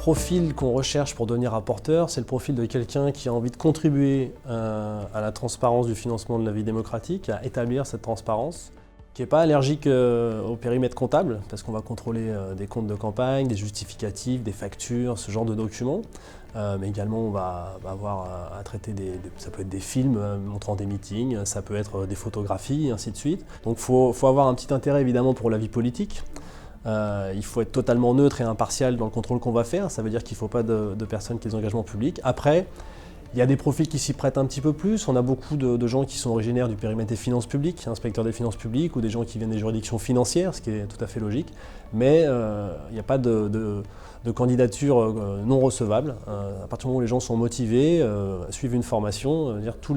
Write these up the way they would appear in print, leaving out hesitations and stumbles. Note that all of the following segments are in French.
profil qu'on recherche pour devenir rapporteur, c'est le profil de quelqu'un qui a envie de contribuer à la transparence du financement de la vie démocratique, à établir cette transparence, qui n'est pas allergique au périmètre comptable, parce qu'on va contrôler des comptes de campagne, des justificatifs, des factures, ce genre de documents. Mais également, on va avoir à traiter ça peut être des films montrant des meetings, ça peut être des photographies, et ainsi de suite. Donc il faut avoir un petit intérêt évidemment pour la vie politique. Il faut être totalement neutre et impartial dans le contrôle qu'on va faire, ça veut dire qu'il ne faut pas de personnes qui aient des engagements publics. Après, il y a des profils qui s'y prêtent un petit peu plus, on a beaucoup de gens qui sont originaires du périmètre des finances publiques, inspecteurs des finances publiques, ou des gens qui viennent des juridictions financières, ce qui est tout à fait logique, mais il n'y a pas de candidature non recevable. À partir du moment où les gens sont motivés, suivent une formation, tous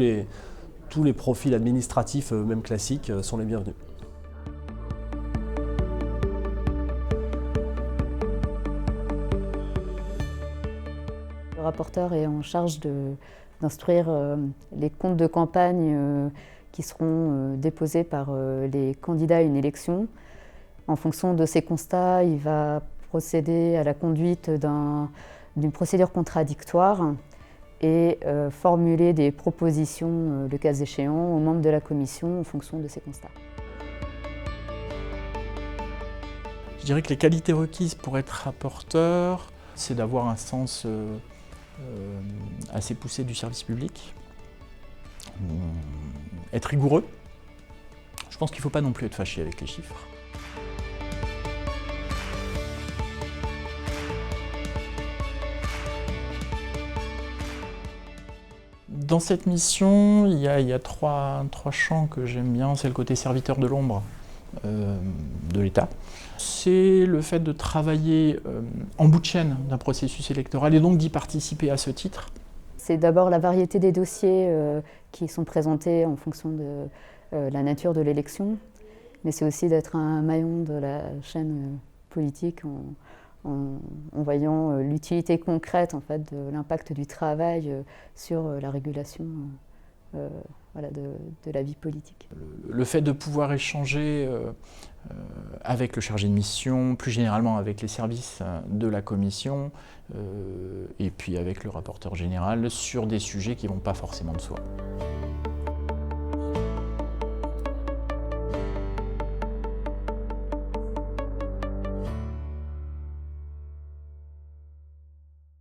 les profils administratifs, même classiques, sont les bienvenus. Le rapporteur est en charge d'instruire les comptes de campagne qui seront déposés par les candidats à une élection. En fonction de ces constats, il va procéder à la conduite d'une procédure contradictoire et formuler des propositions, le cas échéant, aux membres de la commission en fonction de ces constats. Je dirais que les qualités requises pour être rapporteur, c'est d'avoir un sens assez poussé du service public, être rigoureux. Je pense qu'il ne faut pas non plus être fâché avec les chiffres. Dans cette mission, il y a trois champs que j'aime bien. C'est le côté serviteur de l'ombre de l'État. C'est le fait de travailler en bout de chaîne d'un processus électoral et donc d'y participer à ce titre. C'est d'abord la variété des dossiers qui sont présentés en fonction de la nature de l'élection, mais c'est aussi d'être un maillon de la chaîne politique en voyant l'utilité concrète en fait, de l'impact du travail sur la régulation de la vie politique. Le fait de pouvoir échanger avec le chargé de mission, plus généralement avec les services de la commission, et puis avec le rapporteur général sur des sujets qui ne vont pas forcément de soi.